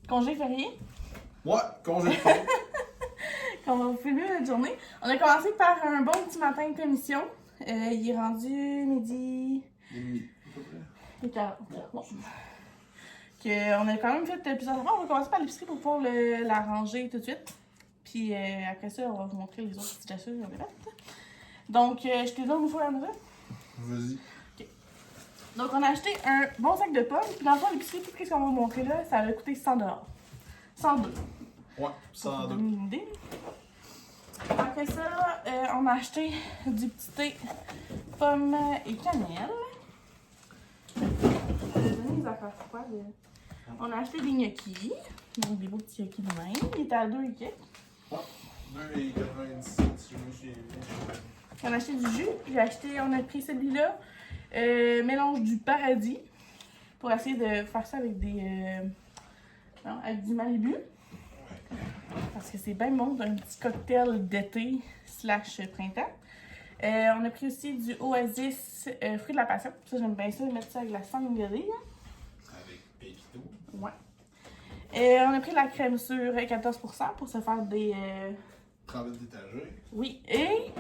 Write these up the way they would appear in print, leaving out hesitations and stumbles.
congé férié. Ouais, congé de fête. Qu'on va filmer notre journée. On a commencé par un bon petit matin de commission. Il est rendu midi. Demi, à peu près. Et 40. Bon. On a quand même fait plusieurs affaires. On va commencer par l'épicerie pour pouvoir la ranger tout de suite. Puis après ça, on va vous montrer les autres petites achats qu'on a faites. Donc, je te donne une fois à mesure. Vas-y. Ok. Donc, on a acheté un bon sac de pommes. Puis dans le fond, l'épicerie, tout ce qu'on va vous montrer là, ça a coûté 100 $. 102. Ouais, 102. Une idée. Après ça, on a acheté du petit thé pommes et cannelle. Je vais donner les affaires froides. On a acheté des gnocchis. Donc des beaux petits gnocchis de même. Il était à 2 et quelques. Ouais, 2,97 si je me souviens bien. On a acheté du jus. On a pris celui-là. Mélange du paradis. Pour essayer de faire ça avec avec du Malibu. Parce que c'est bien bon, un petit cocktail d'été / printemps. On a pris aussi du Oasis fruit de la passion. Ça, j'aime bien ça, mettre ça avec la sangria. Avec Pépito. Ouais. On a pris la crème sur 14% pour se faire des... Tremblette d'étagère. Oui, et...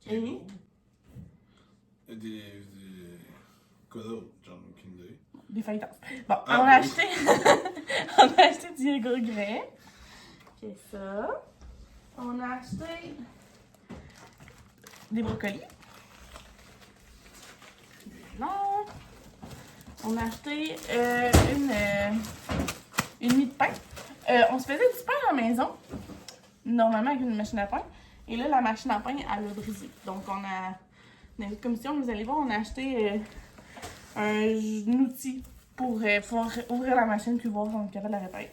Des... Quoi d'autre? J'en ai aucune idée. Des fajitas. Bon, Ah, on a oui. acheté... on a acheté du yogourt grès. C'est ça. On a acheté des brocolis. Non. On a acheté une mie de pain. On se faisait du pain à la maison, normalement avec une machine à pain. Et là, la machine à pain, elle a brisé. Donc, on a une commission, vous allez voir, on a acheté un outil pour pouvoir ouvrir la machine puis voir si on est capable de la réparer.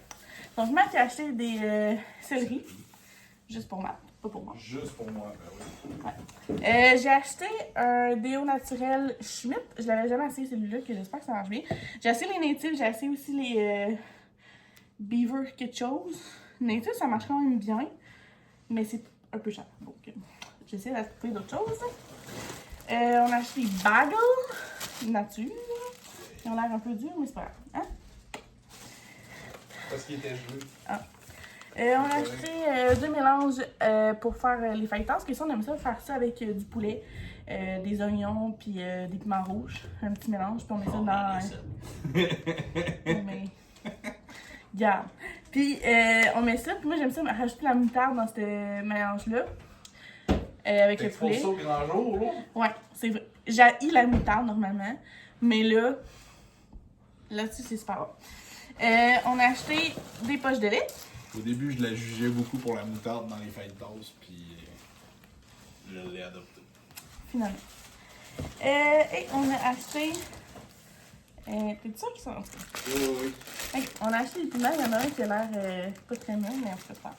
Donc, Matt a acheté des céleris, juste pour Matt, pas pour moi. Juste pour moi, ben oui. Ouais. J'ai acheté un déo naturel Schmidt. Je l'avais jamais essayé celui-là, que j'espère que ça marche bien. J'ai essayé les natifs, j'ai essayé aussi les Beaver quelque chose. Native, ça marche quand même bien, mais c'est un peu cher. Donc, j'essaie d'acheter d'autres choses. On a acheté des bagels nature. Ils ont l'air un peu durs, mais c'est pas grave. Hein? Parce qu'il était gelé. Ah. On a acheté 2 mélanges pour faire les fajitas. Parce que ça, on aime ça faire ça avec du poulet, des oignons, puis des piments rouges. Un petit mélange, puis on met ça dans... On met... Regarde. Puis on met ça, puis moi j'aime ça rajouter la moutarde dans ce mélange-là. Avec le poulet. C'est ça au grand jour, là? Ouais, c'est vrai. J'haïs la moutarde normalement, mais là-dessus c'est super bon. On a acheté des poches de lait. Au début, je la jugeais beaucoup pour la moutarde dans les fajitas, puis je l'ai adoptée. Finalement. Et on a acheté... T'es sûr qu'ils sont en tout cas? Oui, oui. Okay, on a acheté des piments, il y en a un qui a l'air pas très mûr, mais on peut faire.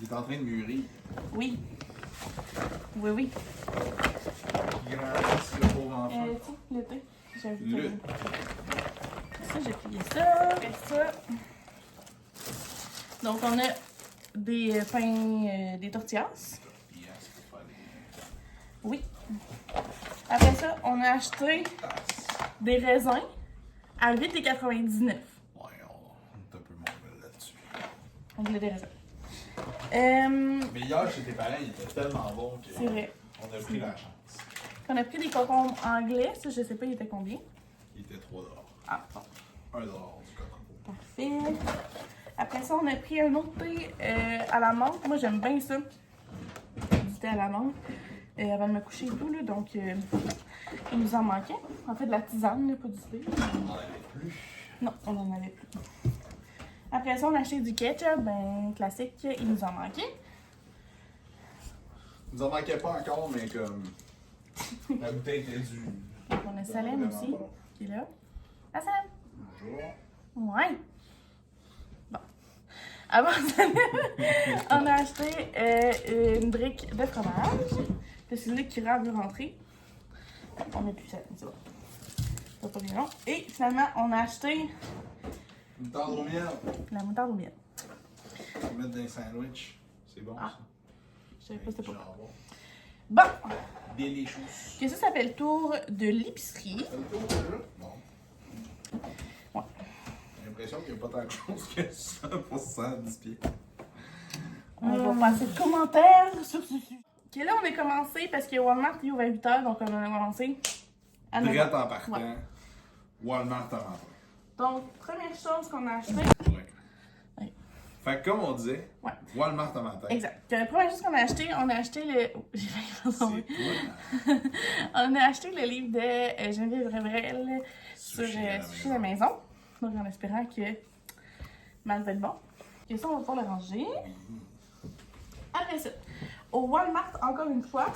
Il est en train de mûrir. Oui. Oui, oui. Il grandit, le pauvre enfant. Tiens, l'été. J'ai vu Le. ça, j'ai plié ça, ça. Donc, on a des pains, des tortillas. Yes, pour faire des Oui. Après ça, on a acheté tasses. des raisins à 8,99 $. Ouais, on est un peu mauvais là-dessus. On voulait des raisins. Mais hier, chez tes parents, il était tellement bon que C'est vrai. on a pris la chance. On a pris des concombres anglais. Ça, je sais pas, il était combien. Il était 3 $. Ah, bon. 1 $ du concombre. Parfait. Après ça, on a pris un autre thé à la menthe. Moi, j'aime bien ça. Du thé à la menthe. Avant de me coucher et tout, là. Donc, il nous en manquait. En fait, de la tisane, là, pas du thé. On n'en avait plus. Non, on n'en avait plus. Après ça, on a acheté du ketchup, classique. Il nous en manquait. Il nous en manquait pas encore, mais comme la bouteille était due. Donc, on a Salem aussi, qui est là. Ah, Salem! Bonjour. Ouais! Bon. Avant Salem, on a acheté une brique de fromage. C'est celui qui veut rentrer. On n'a plus ça, c'est bon. Ça va pas bien long. Et finalement, on a acheté Moutarde au miel. la moutarde au miel. On va mettre dans les sandwichs. C'est bon, Ah. ça. Je savais pas c'était pas. Jambon. Bon! Délicious. Que ça fait le tour de l'épicerie. Ça fait le tour déjà? Bon. Ouais. J'ai l'impression qu'il n'y a pas tant de choses que ça pour 110 pieds. On va passer de commentaires sur ce sujet. Ok, là, on a commencé parce que Walmart est ouvert à 8h, donc on a commencé à 9h. Direct en partant, Ouais. Walmart en rentrant. Donc, première chose qu'on a acheté. Ouais. Fait que comme on disait, Ouais. Walmart en matin. Exact. La première chose qu'on a acheté, on a acheté le. Oh, j'ai failli C'est tomber. toi. On a acheté le livre de Geneviève Revrel sur Sushi à la maison. Donc, en espérant que mal va être bon. Et ça, on va pouvoir le ranger. Après ça, au Walmart, encore une fois,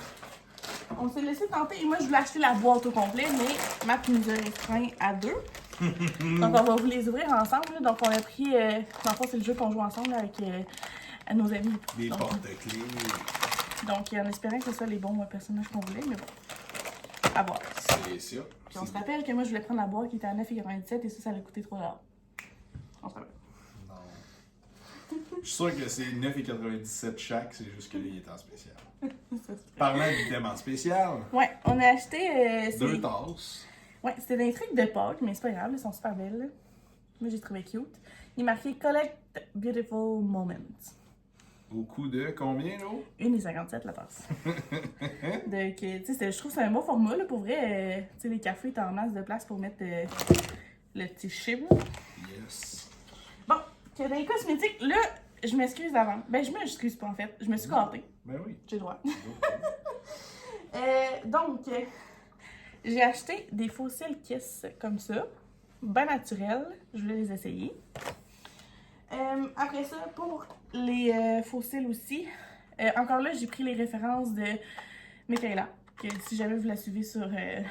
on s'est laissé tenter. Et moi, je voulais acheter la boîte au complet, mais Matt nous a restreint à 2. Donc, on va vous les ouvrir ensemble. Là. Donc, on a pris. Dans le fond, c'est le jeu qu'on joue ensemble là, avec nos amis. Des Donc, porte-clés. donc, en espérant que ce soit les bons personnages qu'on voulait, mais bon. À voir. C'est ça. Puis on se rappelle que moi, je voulais prendre la boîte qui était à 9,97 et ça a coûté 3$. On se rappelle. Non. Je suis sûr que c'est 9,97 chaque, c'est juste que là, il est en spécial. Parlant d'items en spécial, Ouais, on a acheté. 2 tasses. Ouais, c'était des trucs de Pâques, mais c'est pas grave, ils sont super belles. Là. Moi, j'ai trouvé cute. Il est marqué Collect Beautiful Moments. Au coût de combien, là? 1,57 la tasse. Donc, tu sais, je trouve que c'est un beau format, là, pour vrai. Tu sais, les cafés, t'as en masse de place pour mettre le petit chim. Yes. Bon, que dans les cosmétiques, là, je m'excuse d'avant. Ben, je m'excuse pas, en fait. Je me suis gâtée. Ben oui. J'ai le droit. Donc, j'ai acheté des fossiles Kiss comme ça, ben naturels. Je voulais les essayer. Après ça, pour les fossiles aussi, encore là, j'ai pris les références de Michaela, que si jamais vous la suivez sur... Les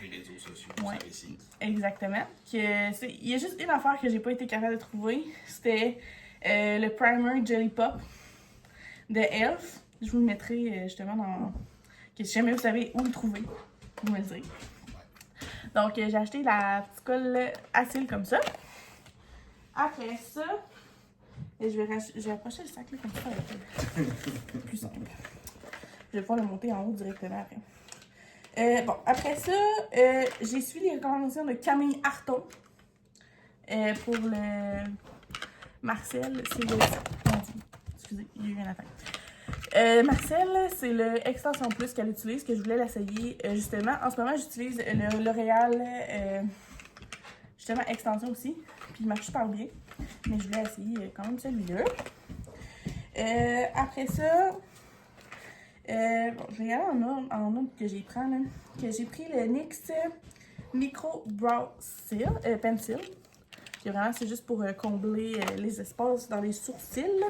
réseaux sociaux, Ouais. ça ici. Exactement. Il y a juste une affaire que j'ai pas été capable de trouver. C'était le primer Jelly Pop de Elf. Je vous le mettrai justement dans... Que si jamais vous savez où le trouver, vous me le direz. Donc, j'ai acheté la petite colle à cils comme ça. Après ça, je vais approcher le sac là, comme ça avec plus simple. Je vais pouvoir le monter en haut directement après. Bon, après ça, j'ai suivi les recommandations de Camille Arton. Pour le Marcel, c'est le... Excusez, il y a eu un attaque. Marcel, c'est le Extension Plus qu'elle utilise, que je voulais l'essayer justement. En ce moment, j'utilise le L'Oréal justement Extension aussi, puis il marche super bien. Mais je voulais essayer quand même celui-là. Après ça, bon, je vais y aller en ordre que j'ai pris là. Que j'ai pris le NYX Micro Brow Pencil. Qui vraiment, c'est juste pour combler les espaces dans les sourcils.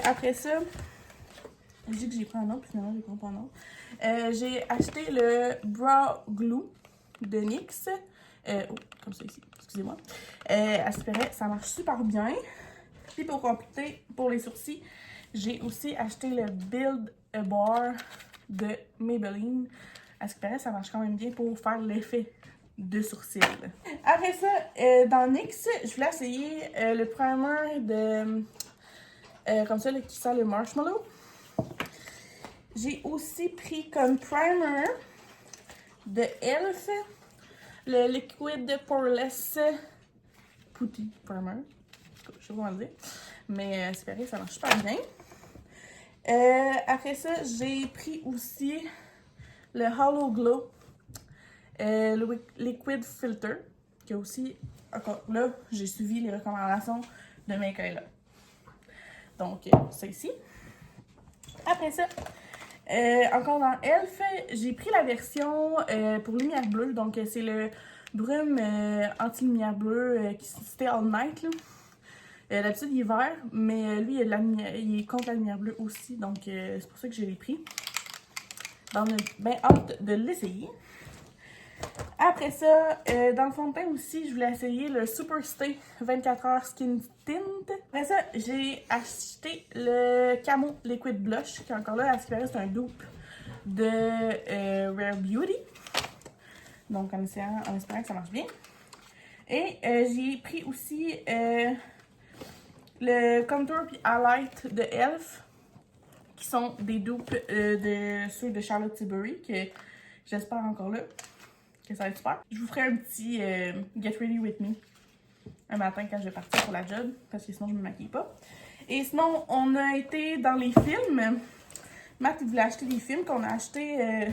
Après ça, je dis que j'ai pris un autre, puis finalement, j'ai pas un autre. J'ai acheté le Brow Glue de NYX. Comme ça ici, excusez-moi. Aspiré, ça marche super bien. Puis pour compléter, pour les sourcils, j'ai aussi acheté le Build a Bar de Maybelline. Aspiré, ça marche quand même bien pour faire l'effet de sourcils. Après ça, dans NYX, je voulais essayer le primer de... comme ça, là, qui sent le marshmallow. J'ai aussi pris comme primer de Elf le Liquid Poreless Putty Primer. Je sais pas comment le dire. Mais c'est pareil, ça marche super bien. Après ça, j'ai pris aussi le Hollow Glow le Liquid Filter. Qui a aussi, encore là, j'ai suivi les recommandations de Michaela. Donc, ça ici. Après ça, encore dans Elf, j'ai pris la version pour lumière bleue. Donc, c'est le brume anti-lumière bleue qui c'était All Night. D'habitude, il est vert, mais lui, il est contre la lumière bleue aussi. Donc, c'est pour ça que je l'ai pris. Donc, bien hâte de l'essayer. Après ça, dans le fond de teint aussi, je voulais essayer le Super Stay 24h Skin Tint. Après ça, j'ai acheté le Camo Liquid Blush, qui encore là, à ce qui paraît, c'est un dupe de Rare Beauty. Donc, en espérant que ça marche bien. Et j'ai pris aussi le Contour puis Highlight de Elf, qui sont des dupes de ceux de Charlotte Tilbury, que j'espère encore là que ça va être super. Je vous ferai un petit Get Ready With Me un matin quand je vais partir pour la job, parce que sinon je me maquille pas. Et sinon, on a été dans les films. Matt, il voulait acheter des films qu'on a achetés...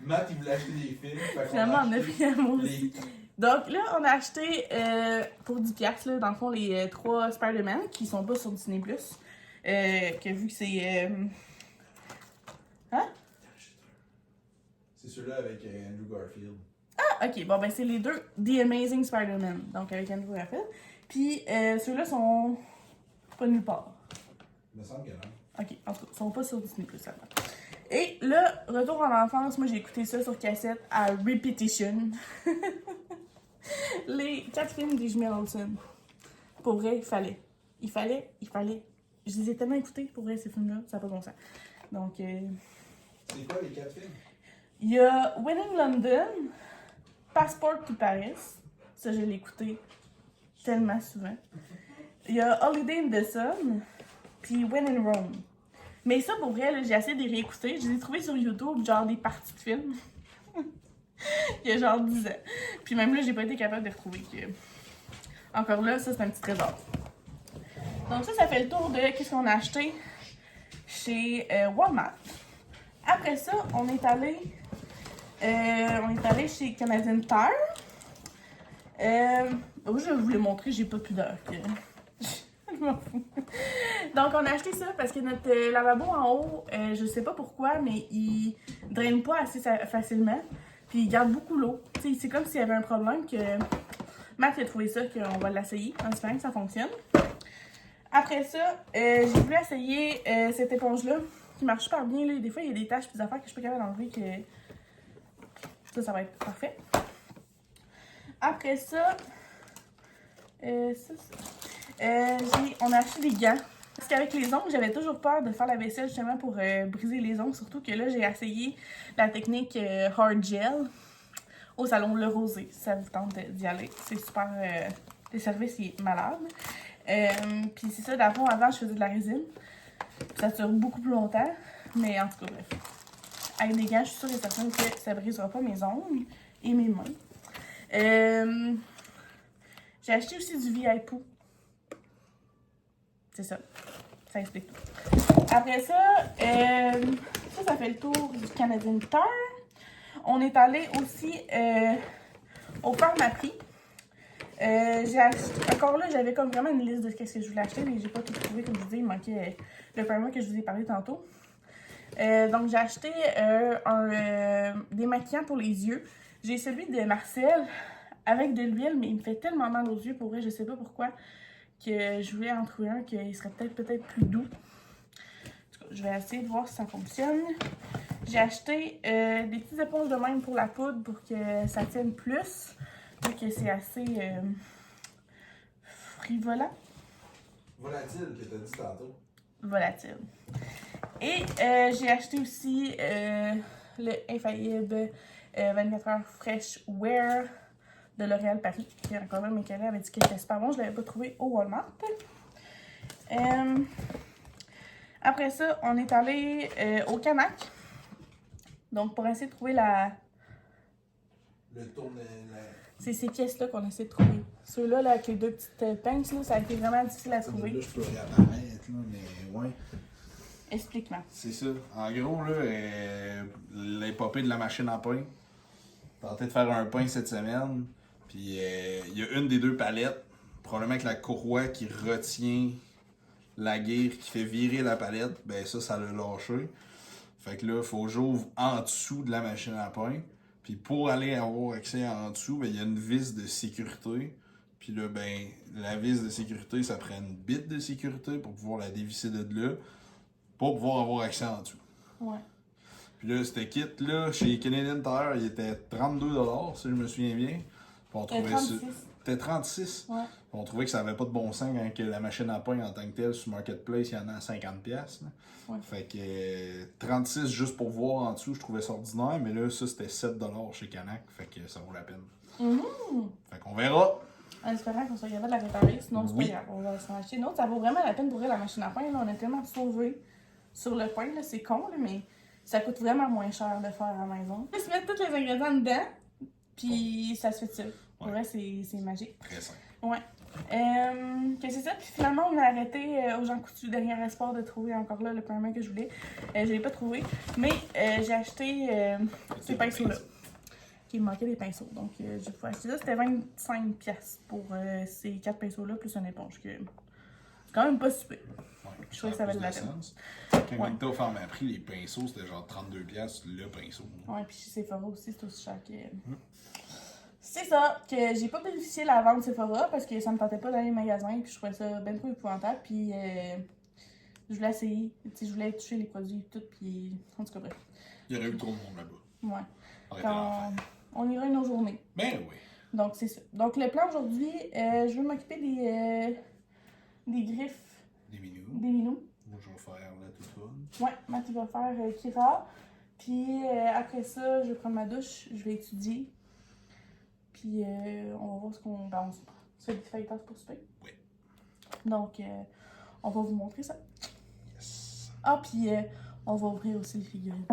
Matt, il voulait acheter des films. Finalement, on a pris à moi aussi. Donc là, on a acheté pour 10$, là, dans le fond, les 3 Spider-Man qui sont pas sur Disney+. Que vu que c'est... Hein? C'est ceux-là avec Andrew Garfield. Ah, ok. Bon, ben c'est les deux The Amazing Spider-Man, donc avec Andrew Garfield. Puis ceux-là sont pas nulle part. Il me semble que non. Ok, en tout cas, ils sont pas sur Disney+. Seulement. Et là, retour en enfance, moi j'ai écouté ça sur cassette à Repetition. Les 4 films des Jimmy Olsen. Pour vrai, il fallait. Je les ai tellement écoutés, pour vrai, ces films-là, ça n'a pas de bon sens. Donc, c'est quoi les 4 films? il y a Winning London, Passport to Paris. Ça, je l'ai écouté tellement souvent. Il y a Holiday in the Sun, puis When in Rome. Mais ça, pour vrai, là, j'ai essayé de les réécouter. Je les ai trouvés sur YouTube, genre des parties de films. Il y a genre 10 ans. Puis même là, j'ai pas été capable de retrouver. Encore là, ça, c'est un petit trésor. Donc ça fait le tour de qu'est-ce qu'on a acheté chez Walmart. Après ça, on est allé chez Canadian Tire. Je vais vous les montrer, j'ai pas pudeur. Je m'en fous. Donc, on a acheté ça parce que notre lavabo en haut, je sais pas pourquoi, mais il draine pas assez facilement. Puis il garde beaucoup l'eau. C'est comme s'il y avait un problème que Matt a trouvé ça, qu'on va l'essayer en espérant que ça fonctionne. Après ça, j'ai voulu essayer cette éponge-là qui marche super bien. Là. Des fois, il y a des taches et des affaires que je suis pas capable d'enlever. Ça va être parfait. Après ça, on a acheté des gants. Parce qu'avec les ongles, j'avais toujours peur de faire la vaisselle justement pour briser les ongles. Surtout que là, j'ai essayé la technique Hard Gel au salon Le Rosé. Si ça vous tente d'y aller. C'est super. Le service il est malade. Puis c'est ça, d'avant, je faisais de la résine. Ça dure beaucoup plus longtemps. Mais en tout cas, bref. Avec des gants, je suis sûre et certaine que ça ne brisera pas mes ongles et mes mains. J'ai acheté aussi du VIP. C'est ça. Ça explique tout. Après ça, ça fait le tour du Canadian Tire. On est allé aussi au Pharmaprix. J'ai acheté. Encore là, j'avais comme vraiment une liste de ce que je voulais acheter, mais j'ai pas tout trouvé. Comme je vous dis, il manquait le Pharma que je vous ai parlé tantôt. Donc, j'ai acheté démaquillant pour les yeux. J'ai celui de Marcel avec de l'huile, mais il me fait tellement mal aux yeux, pour vrai, je sais pas pourquoi, que je voulais en trouver un qui serait peut-être plus doux. En tout cas, je vais essayer de voir si ça fonctionne. J'ai acheté des petites éponges de même pour la poudre pour que ça tienne plus, vu que c'est assez frivolant. Volatile, que t'as dit tantôt. Volatile. Et j'ai acheté aussi le infaillible 24 heures Fresh Wear de L'Oréal Paris, qui encore là, mes collègues avaient dit qu'il était super bon. Je ne l'avais pas trouvé au Walmart. Après ça, on est allé au Canac. Donc, pour essayer de trouver Le tourne... C'est ces pièces-là qu'on essaie de trouver. Ceux-là, là, avec les deux petites pinces, là, ça a été vraiment difficile à trouver. Là, je peux réapparaître, là, mais ouais. Explique-moi. C'est ça. En gros, là, l'épopée de la machine à pain. Tenté de faire un pain cette semaine. Puis, il y a une des deux palettes, probablement avec la courroie qui retient la guire, qui fait virer la palette. Ben ça l'a lâché. Fait que là, il faut que j'ouvre en dessous de la machine à pain. Puis pour aller avoir accès en dessous, ben il y a une vis de sécurité. Puis là, ben, la vis de sécurité, ça prend une bite de sécurité pour pouvoir la dévisser de là, pour pouvoir avoir accès en dessous. Ouais. Puis là, ce kit-là, chez Canadian Tire, il était 32$, si je me souviens bien. Puis on trouvait 36. C'était 36$. Ouais. On trouvait que ça n'avait pas de bon sens quand que la machine à pain en tant que telle sur Marketplace, il y en a à 50$. Ouais. Fait que 36$ juste pour voir en dessous, je trouvais ça ordinaire, mais là, ça c'était 7$ chez Canac, fait que ça vaut la peine. Fait qu'on verra. En espérant qu'on soit capable de la réparer, sinon c'est Oui. pas grave, on va s'en acheter une autre. Ça vaut vraiment la peine pour la machine à pain. Là. On a tellement sauvé sur le pain, là. C'est con, là, mais ça coûte vraiment moins cher de faire à la maison. Juste mettre tous les ingrédients dedans, Puis ça se fait ça. Pour vrai, c'est magique. Très simple. Ouais. Que c'est ça. Puis finalement, on a arrêté aux Jean Coutu, dernier espoir de trouver encore là le primer que je voulais. Je l'ai pas trouvé. Mais j'ai acheté ces pinceaux-là. Il me manquait des pinceaux. Donc, j'ai pu acheter ça. C'était 25$ pour ces 4 pinceaux-là, plus une éponge. Que... C'est quand même pas super. Ouais, Je trouvais que ça valait la peine. Quand on était au Pharmaprix, les pinceaux, c'était genre 32$ le pinceau. Ouais, puis chez Sephora aussi, c'est aussi cher que... C'est ça, que j'ai pas bénéficié de la vente Sephora parce que ça me tentait pas d'aller au magasin, puis je trouvais ça ben trop épouvantable, puis je voulais essayer, tu sais, je voulais toucher les produits et tout, puis en tout cas, bref. Il y aurait eu trop de monde là-bas. Ouais. Quand on ira une autre journée. Ben oui. Donc, c'est ça. Donc, le plan aujourd'hui, je veux m'occuper des griffes. Des minous. Des minous. Moi, je vais faire la toute bonne. Ouais, Matt, il va faire Kira. Puis après ça, je vais prendre ma douche, je vais étudier. Puis on va voir ce qu'on pense. Ça fait des feuilletages pour souper. Oui. Donc, on va vous montrer ça. Yes. Ah, puis on va ouvrir aussi les figurines.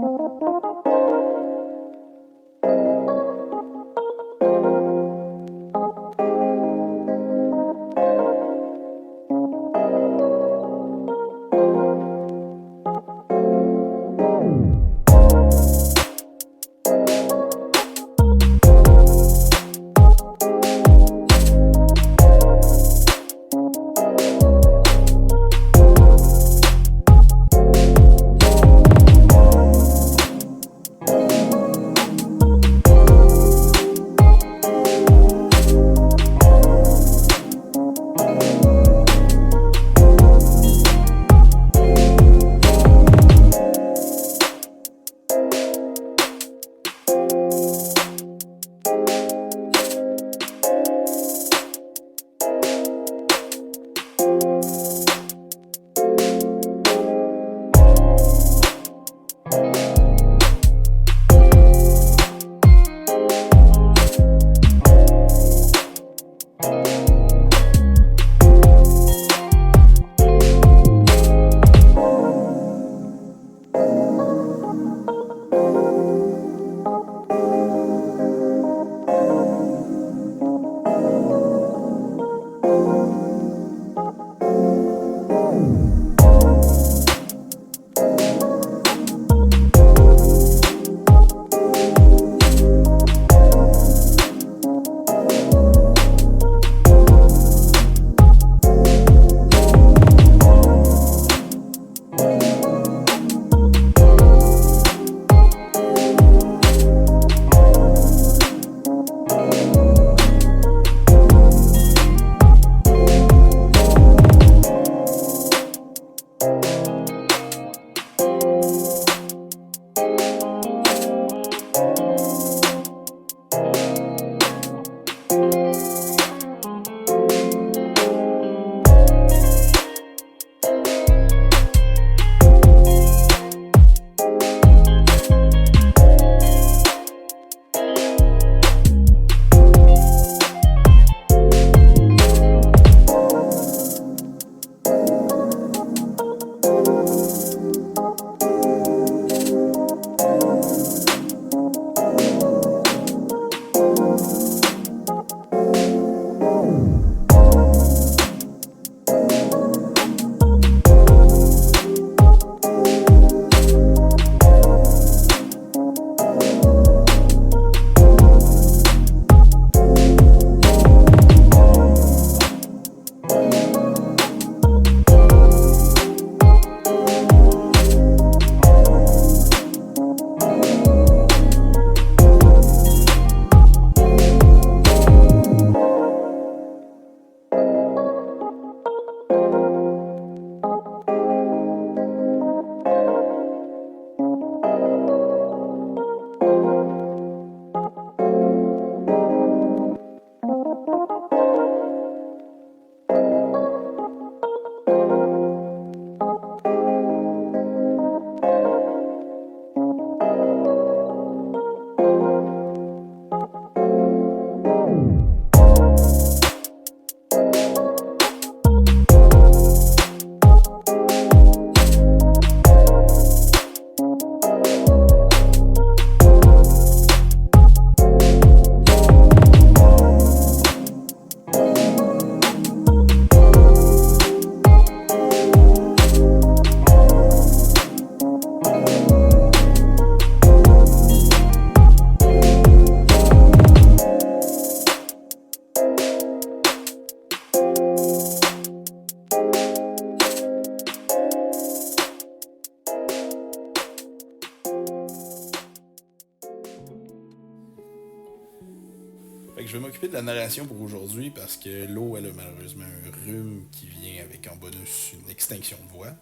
je vais m'occuper de la narration pour aujourd'hui parce que Lo, elle a malheureusement un rhume qui vient avec en bonus une extinction de voix.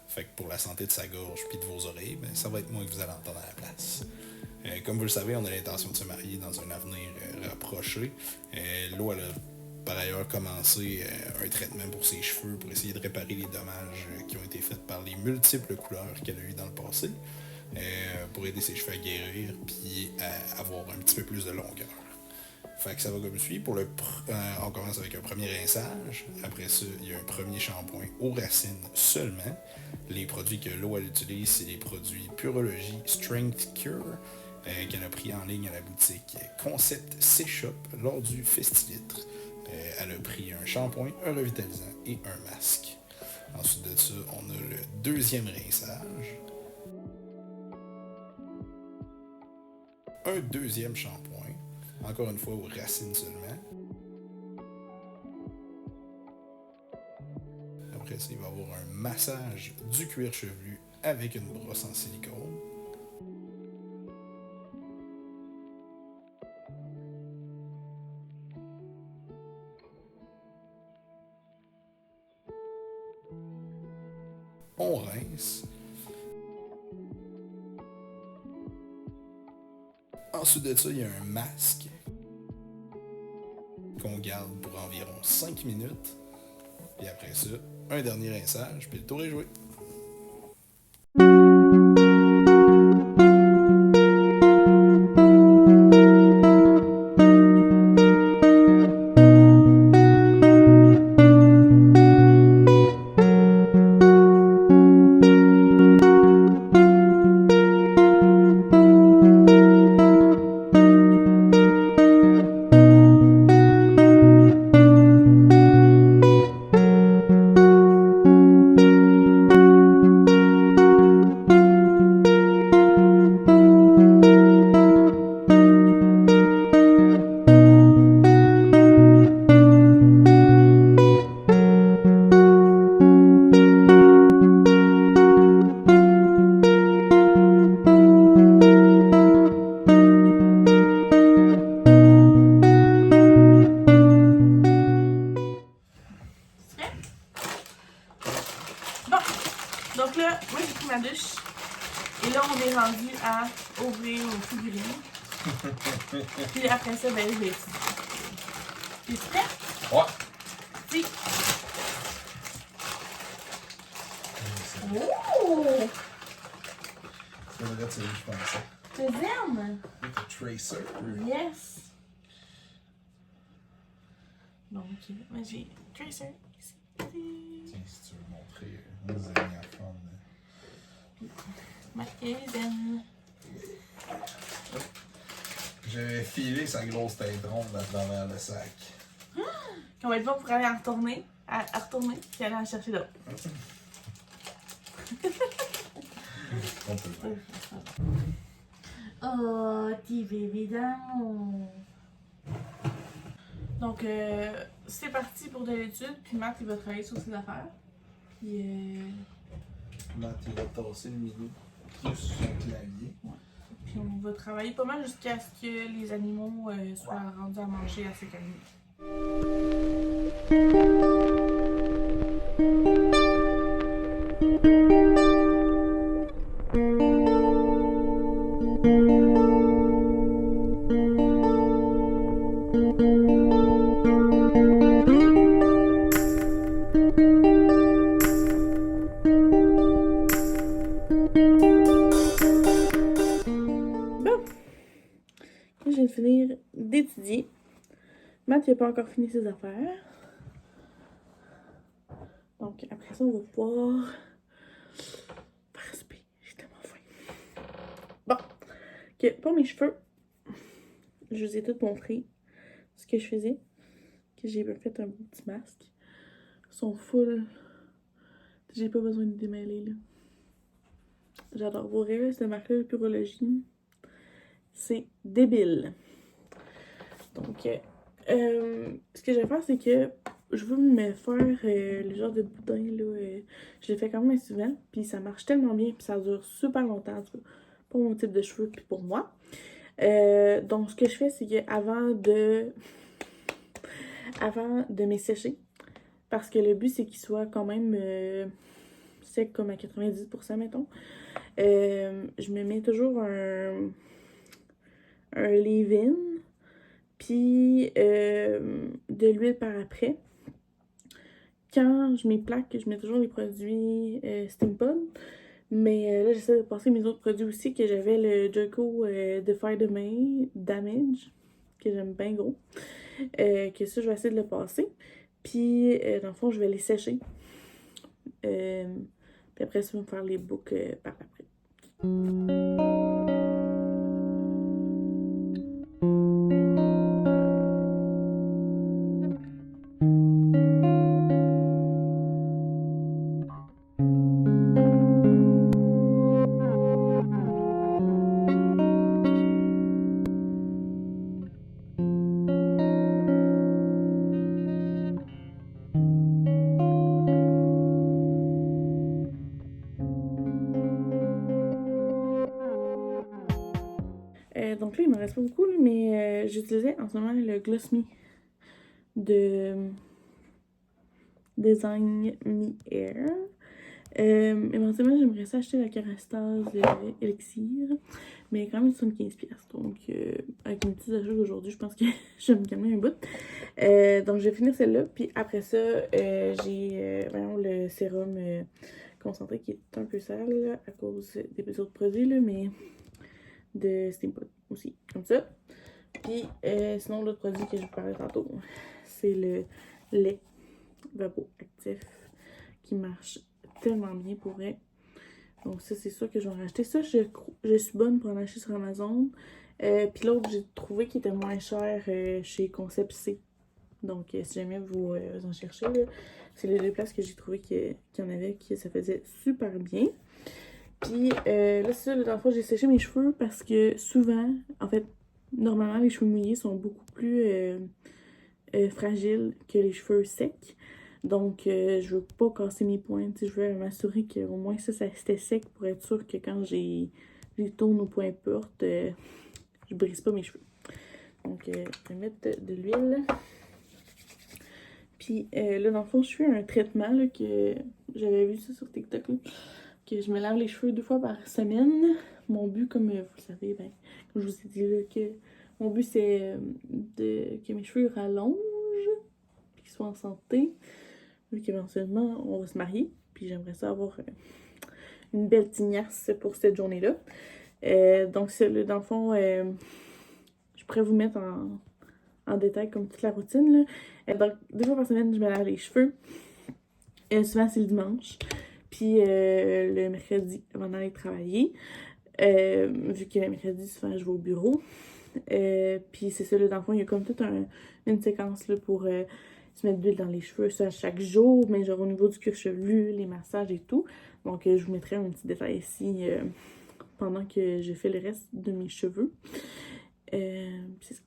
Fait que pour la santé de sa gorge puis de vos oreilles, ben, ça va être moi que vous allez entendre à la place. Comme vous le savez, on a l'intention de se marier dans un avenir rapproché. Lo, elle a par ailleurs commencé un traitement pour ses cheveux pour essayer de réparer les dommages qui ont été faits par les multiples couleurs qu'elle a eues dans le passé. Pour aider ses cheveux à guérir puis à avoir un petit peu plus de longueur. Fait que ça va comme suit. On commence avec un premier rinçage. Après ça, il y a un premier shampoing aux racines seulement. Les produits que Lo elle utilise, c'est les produits Purology Strength Cure qu'elle a pris en ligne à la boutique Concept C-Shop lors du Festilitre. Elle a pris un shampoing, un revitalisant et un masque. Ensuite de ça, on a le deuxième rinçage. Un deuxième shampoing, encore une fois aux racines seulement. Après ça, il va y avoir un massage du cuir chevelu avec une brosse en silicone. On rince. Ensuite de ça, il y a un masque qu'on garde pour environ 5 minutes. Puis après ça, un dernier rinçage, puis le tour est joué. Donc là, moi j'ai pris ma douche. Et là, on est rendu à ouvrir nos figurines. Puis après ça, ben, je vais étudier. T'es prêt? Ouais. Si. Oh! C'est vrai, tu sais, je pensais. Deuxième? Tracer. Yes. Donc, moi j'ai Tracer. Tiens, si tu veux montrer nos amis à fond. Marquez-les. J'avais filé sa grosse tête ronde à travers le sac. On va être bon pour aller en retourner, à retourner, puis aller en chercher d'autres. On peut le faire. Oh, petit bébé d'amour. Donc, c'est parti pour de l'étude, puis Matt, il va travailler sur ses affaires. Puis, Matt, il va tasser le milieu plus sur son clavier. puis on va travailler pas mal jusqu'à ce que les animaux soient rendus à manger assez calmement. Je viens de finir d'étudier. Matt, il n'a pas encore fini ses affaires. Donc, après ça, on va pouvoir faire souper. J'ai tellement faim. Bon. Ok, pour mes cheveux, je vous ai tout montré ce que je faisais. Que j'ai fait un beau petit masque. Ils sont full. J'ai pas besoin de démêler, là. J'adore vos rêves, cette marque-là, Purology. C'est débile. Donc, ce que je vais faire, c'est que je veux me faire le genre de boudin, là. Je le fais quand même souvent, puis ça marche tellement bien, puis ça dure super longtemps, en tout cas, pour mon type de cheveux, puis pour moi. Donc, ce que je fais, c'est que avant de me sécher, parce que le but, c'est qu'il soit quand même sec comme à 90%, mettons, je me mets toujours un leave-in, puis de l'huile par après. Quand je mets plaque, je mets toujours les produits Steampod. Mais là, j'essaie de passer mes autres produits aussi, que j'avais le Joko Defy Damage, que j'aime bien gros. Que ça, je vais essayer de le passer. Puis, dans le fond, je vais les sécher. Puis après, ça va me faire les boucles par après. Donc là, il me reste pas beaucoup, mais j'utilisais en ce moment le Gloss Me de Design Me Air. Éventuellement, j'aimerais ça acheter la Kerastase Elixir, mais quand même 75$. Donc, avec mes petits achats d'aujourd'hui, je pense que je vais me calmer un bout. Donc, je vais finir celle-là, puis après ça, j'ai vraiment le sérum concentré qui est un peu sale là, à cause des autres produits, là, mais de Steampod aussi, comme ça. Puis, sinon, l'autre produit que je vous parlais tantôt, c'est le lait Vapo Actif qui marche tellement bien pour elle. Donc ça, c'est sûr que je vais en racheter. Ça, je suis bonne pour en acheter sur Amazon. Puis l'autre, j'ai trouvé qu'il était moins cher chez Concept C. Donc si jamais vous en cherchez, c'est les deux places que j'ai trouvé qu'il y en avait, que ça faisait super bien. Puis là, c'est ça, dans le fond, j'ai séché mes cheveux parce que souvent, en fait, normalement, les cheveux mouillés sont beaucoup plus fragiles que les cheveux secs. Donc, je veux pas casser mes pointes. Je veux m'assurer qu'au moins ça c'était sec pour être sûr que quand j'ai tourne aux points portes, je brise pas mes cheveux. Donc, je vais mettre de l'huile. Puis là, dans le fond, je fais un traitement là, que j'avais vu ça sur TikTok. Là, que je me lave les cheveux 2 fois par semaine. Mon but, comme vous le savez, ben, comme je vous ai dit, là, que mon but c'est que mes cheveux rallongent, puis qu'ils soient en santé. Vu qu'éventuellement, on va se marier. Puis j'aimerais ça avoir une belle tignasse pour cette journée-là. Donc, dans le fond, je pourrais vous mettre en détail comme toute la routine. Là. Donc, 2 fois par semaine, je me lave les cheveux. Souvent, c'est le dimanche. Puis le mercredi, avant d'aller travailler. Vu que le mercredi, souvent, je vais au bureau. Puis c'est ça, là, dans le fond, il y a comme toute une séquence là, pour se mettre de l'huile dans les cheveux, ça chaque jour, mais genre au niveau du cuir chevelu, les massages et tout. Donc je vous mettrai un petit détail ici pendant que je fais le reste de mes cheveux. C'est ça.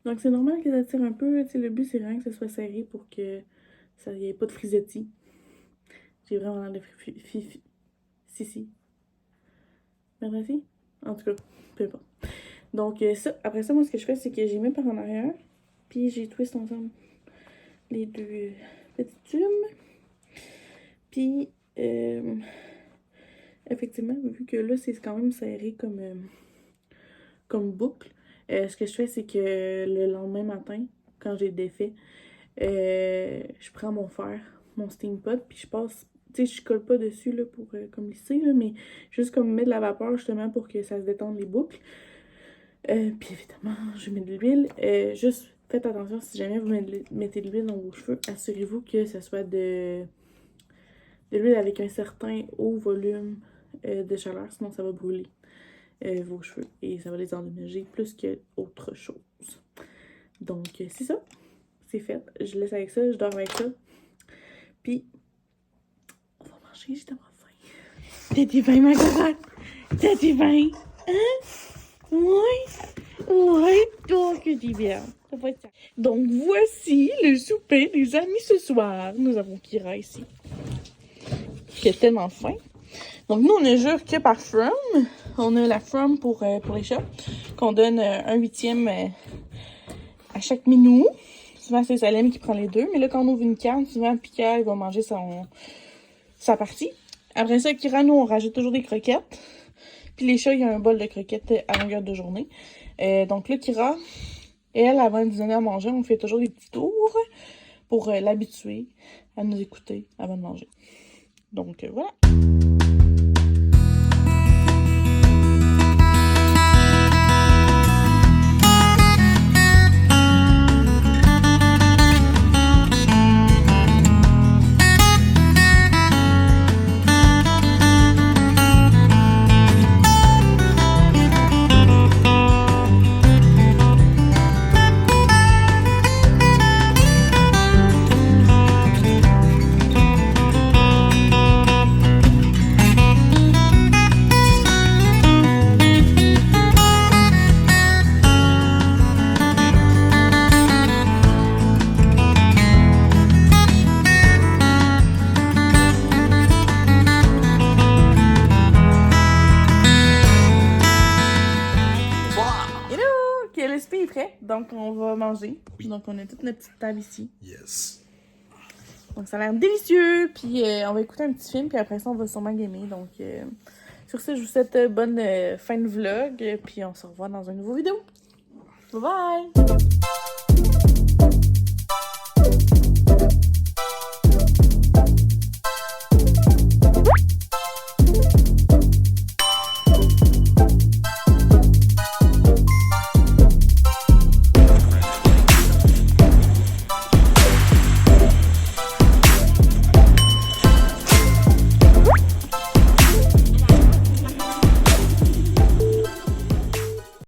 Donc c'est normal que ça tire un peu, le but c'est vraiment que ça soit serré pour que ça n'y ait pas de frisottis. J'ai vraiment l'air de si. Merci. En tout cas, peu importe. Donc ça, après ça, moi ce que je fais, c'est que j'ai mis par en arrière, puis j'ai twist ensemble les deux petits tubes. Puis effectivement, vu que là c'est quand même serré comme boucle, ce que je fais, c'est que le lendemain matin, quand j'ai défait, je prends mon fer, mon Steampod, puis je passe Tu sais, je colle pas dessus là, pour comme lisser, là, mais juste comme mettre de la vapeur justement pour que ça se détende les boucles. Puis évidemment, je mets de l'huile. Juste faites attention si jamais vous mettez de l'huile dans vos cheveux, assurez-vous que ce soit de l'huile avec un certain haut volume de chaleur, sinon ça va brûler vos cheveux et ça va les endommager plus que autre chose. Donc c'est ça, c'est fait. Je laisse avec ça, je dors avec ça. Puis on va manger, j'ai tellement faim. T'as du vin, ma cocotte? T'as du vin? Hein? Ouais? Ouais, toi que tu bien. Ça va être ça. Donc voici le souper des amis ce soir. Nous avons Kira ici, qui a tellement faim. Donc nous, on ne jure que par From. On a la From pour les chats, qu'on donne 1/8 à chaque minou. Souvent, c'est Salem qui prend les deux. Mais là, quand on ouvre une canne, souvent, Pika, il va manger sa partie. Après ça, Kira, nous, on rajoute toujours des croquettes. Puis les chats, il y a un bol de croquettes à longueur de journée. Donc là, Kira, elle, avant de nous donner à manger, on fait toujours des petits tours pour l'habituer à nous écouter avant de manger. Donc, voilà. Le est prêt, donc on va manger. Oui. Donc on a toute notre petite table ici. Yes. Donc ça a l'air délicieux, puis on va écouter un petit film, puis après ça on va sûrement gamer. Donc sur ce, je vous souhaite bonne fin de vlog, puis on se revoit dans une nouvelle vidéo. Bye bye!